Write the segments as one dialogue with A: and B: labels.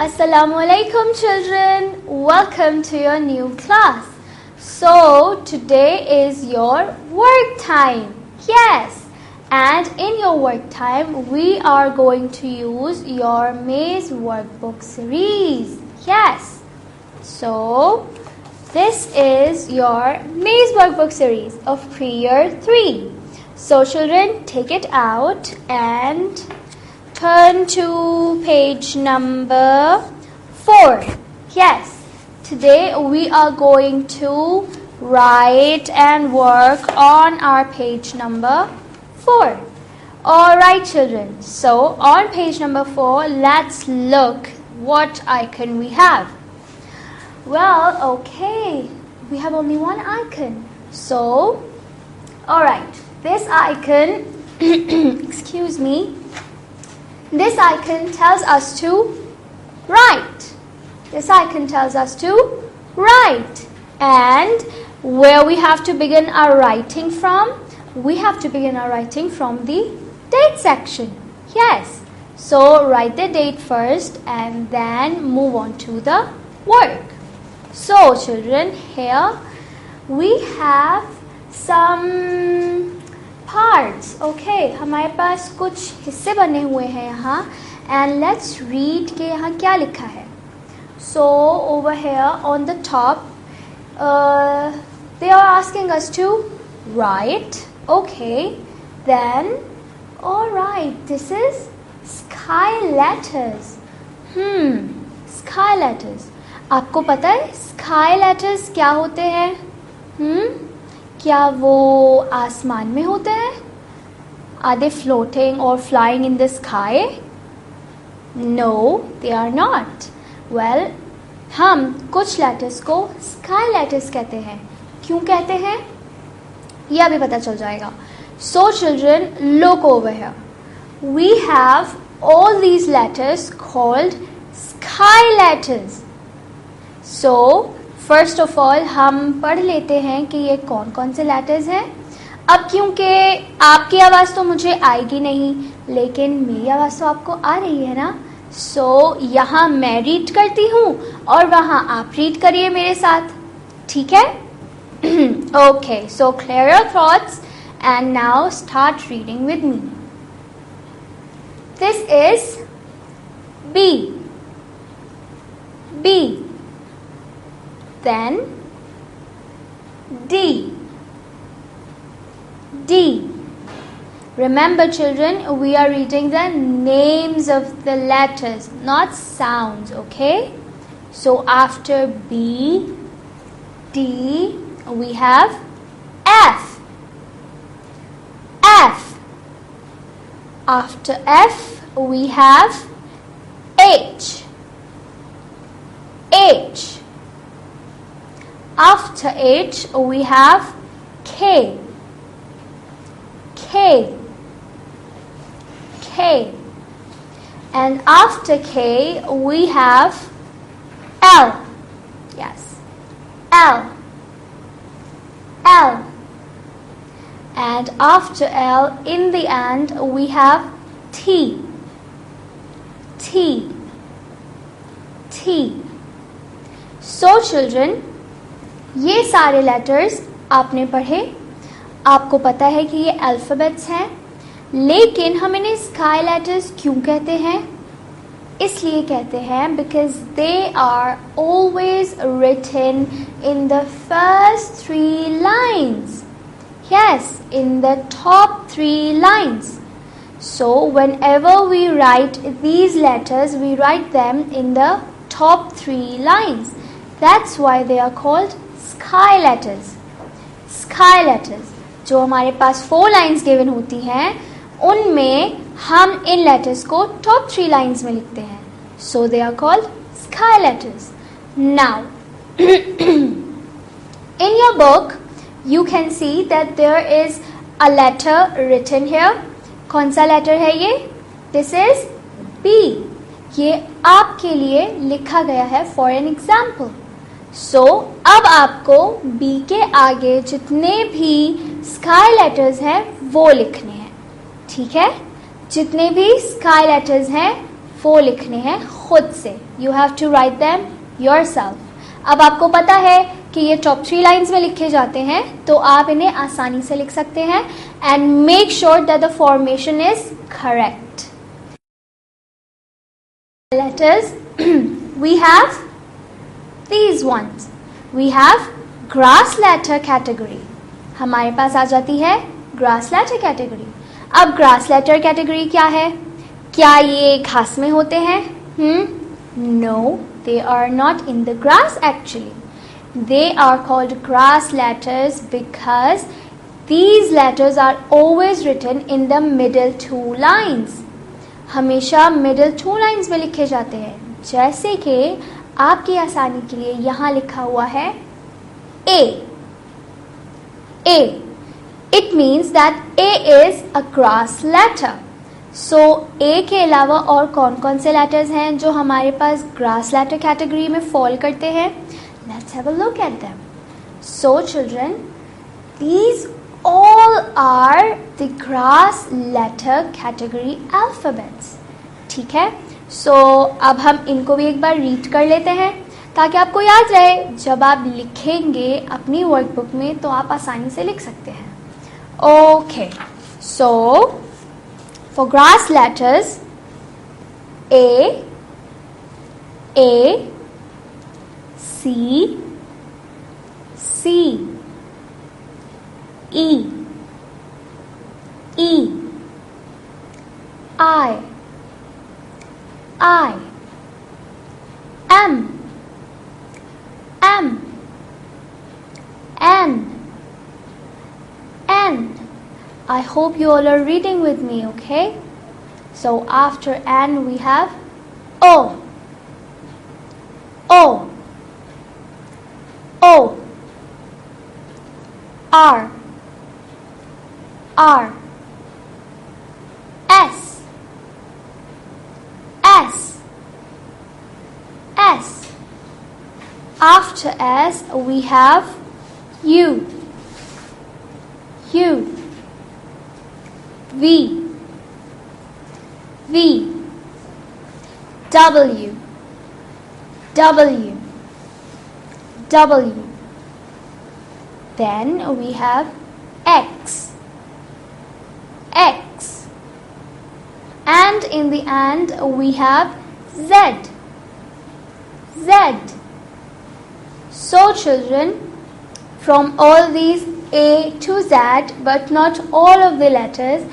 A: Assalamualaikum children, welcome to your new class. So today is your work time. Yes, and in your work time we are going to use your maze workbook series. Yes, so this is your maze workbook series of pre-year 3. So children, take it out and turn to page number 4. Yes, today we are going to write and work on our page number 4. Alright children, so on page number 4, let's look what icon we have. Well, okay, we have only one icon. So, alright, this icon, excuse me, this icon tells us to write. This icon tells us to write. And where we have to begin our writing from? We have to begin our writing from the date section. Yes. So write the date first and then move on to the work. So children, here we have some parts. Okay, हमारे पास कुछ हिस्से बने हुए हैं यहाँ and let's read के यहाँ क्या लिखा है. So over here on the top they are asking us to write. Okay, then alright, this is sky letters. Sky letters. आपको पता है sky letters क्या होते हैं? क्या वो आसमान में होते हैं? Are they floating or flying in the sky? No, they are not. Well, हम कुछ letters को sky letters कहते हैं. क्यों कहते हैं? ये अभी पता चल जाएगा. So children, look over here. We have all these letters called sky letters. So first of all हम पढ़ लेते हैं कि ये कौन कौन से लेटर्स हैं. अब क्योंकि आपकी आवाज़ तो मुझे आएगी नहीं, लेकिन मेरी आवाज़ तो आपको आ रही है ना. सो यहाँ मैं रीड करती हूँ और वहाँ आप रीड करिए मेरे साथ. ठीक है? Okay, so clear your thoughts and now start reading with me. This is B. B. Then D. D. Remember children, we are reading the names of the letters, not sounds, okay? So after B, D, we have F. F. After F, we have H. H. After H, we have K. K. K. And after K, we have L. Yes. L. L. And after L, in the end, we have T. T. T. So children, ये सारे letters आपने पढ़े. आपको पता है कि ये alphabets हैं, लेकिन हम इन्हें स्काई लेटर्स क्यों कहते हैं? इसलिए कहते हैं because they are always written in the first 3 lines. Yes, in the top 3 lines. So whenever we write these letters, we write them in the top 3 lines. That's why they are called sky letters. Sky letters. जो हमारे पास 4 lines given होती हैं, उनमें हम इन letters को top 3 lines में लिखते हैं. So they are called sky letters. Now, in your book, you can see that there is a letter written here. कौन सा लेटर है ये? This is B. ये आपके लिए लिखा गया है for an example. सो अब आपको B के आगे जितने भी स्काई लेटर्स हैं वो लिखने हैं. ठीक है? जितने भी स्काई लेटर्स हैं वो लिखने हैं खुद से. You have to write them yourself. अब आपको पता है कि ये टॉप 3 लाइन्स में लिखे जाते हैं, तो आप इन्हें आसानी से लिख सकते हैं. And make sure that the formation is correct. Letters we have these ones. We have grass letter category. हमारे पास आ जाती है grass letter category. अब grass letter category क्या है? क्या ये घास में होते हैं? No, they are not in the grass actually. They are called grass letters because these letters are always written in the middle 2 lines. हमेशा मिडिल 2 लाइन्स में लिखे जाते हैं. जैसे कि आपकी आसानी के लिए यहाँ लिखा हुआ है A. A. It means that A is a grass letter. So A के अलावा और कौन कौन से लेटर्स हैं जो हमारे पास ग्रास लेटर कैटेगरी में फॉल करते हैं? Let's have a look at them. So children, these all are the grass letter category alphabets. ठीक है. So अब हम इनको भी एक बार रीड कर लेते हैं ताकि आपको याद रहे. जब आप लिखेंगे अपनी वर्कबुक में तो आप आसानी से लिख सकते हैं. Okay. So for grass letters, A, C, C, E, E, I, M, N. I hope you all are reading with me, okay? So after N we have O, R, S. After S we have U, V, W. Then we have X. And in the end we have Z. So children, from all these A to Z, but not all of the letters,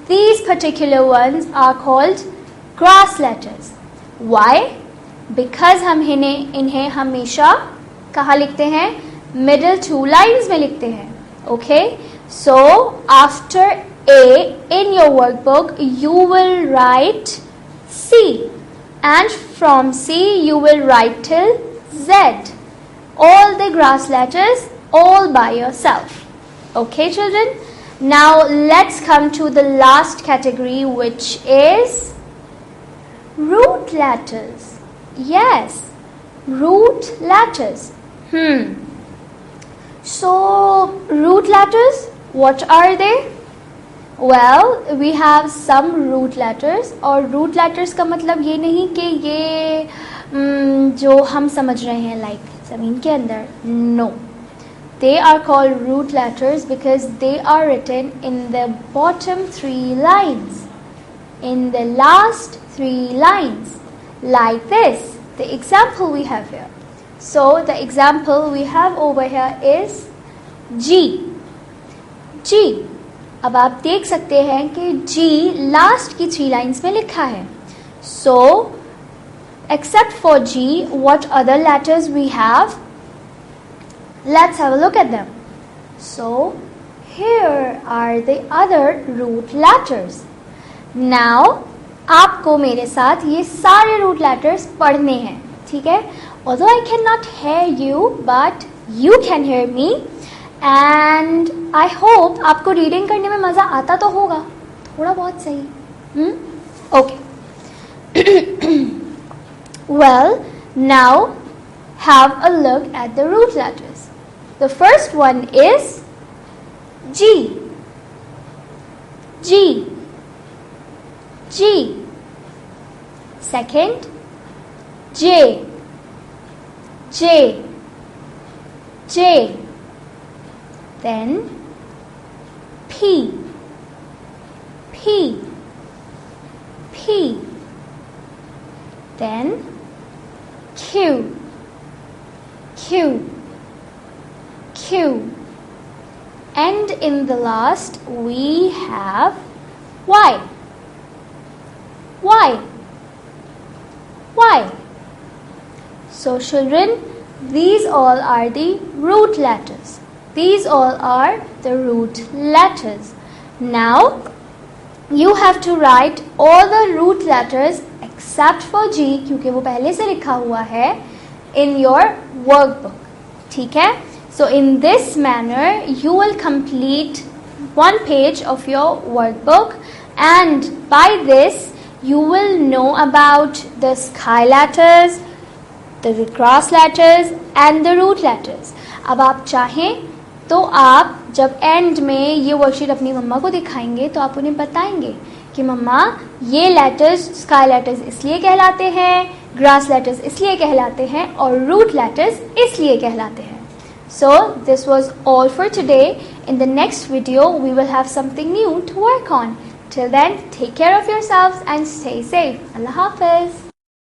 A: these particular ones are called grass letters. Why? Because हम इन्हें हमेशा कहाँ लिखते हैं? Middle 2 lines में लिखते हैं. Okay? So after A in your workbook you will write C, and from C you will write till Z. All the grass letters all by yourself. Okay children? Now let's come to the last category, which is root letters. Yes, root letters. So root letters, what are they? Well, we have some root letters. और root letters का मतलब ये नहीं कि ये जो हम समझ रहे हैं like ज़मीन के अंदर. No. They are called root letters because they are written in the bottom 3 lines, in the last 3 lines, like this. The example we have here. So the example we have over here is G. अब आप देख सकते हैं कि G last की 3 lines में लिखा है. So except for G, what other letters we have? Let's have a look at them. So here are the other root letters. Now आपको मेरे साथ ये सारे root letters पढ़ने हैं. ठीक है? Although I cannot hear you, but you can hear me. And I hope आपको रीडिंग करने में मज़ा आता तो होगा, थोड़ा बहुत सही. Okay. Well, now have a look at the root letters. The first one is G. Second, J, J, J. Then P, P, P. Then Q, Q, Q. And in the last we have Y, Y, Y. So children, these all are the root letters. These all are the root letters. Now you have to write all the root letters except for G, क्योंकि वो पहले से लिखा हुआ है, in your workbook. ठीक है? So in this manner you will complete one page of your workbook, and by this you will know about the sky letters, the cross letters and the root letters. अब आप चाहें तो आप जब and में ये वर्कशीट अपनी मम्मा को दिखाएंगे तो आप उन्हें बताएंगे कि मम्मा ये लेटर्स स्काई लेटर्स इसलिए कहलाते हैं, ग्रास लेटर्स इसलिए कहलाते हैं और रूट लेटर्स इसलिए कहलाते हैं. So this was all for today. In the next video we will have something new to work on. Till then, take care of yourselves and stay safe. Allah Hafiz.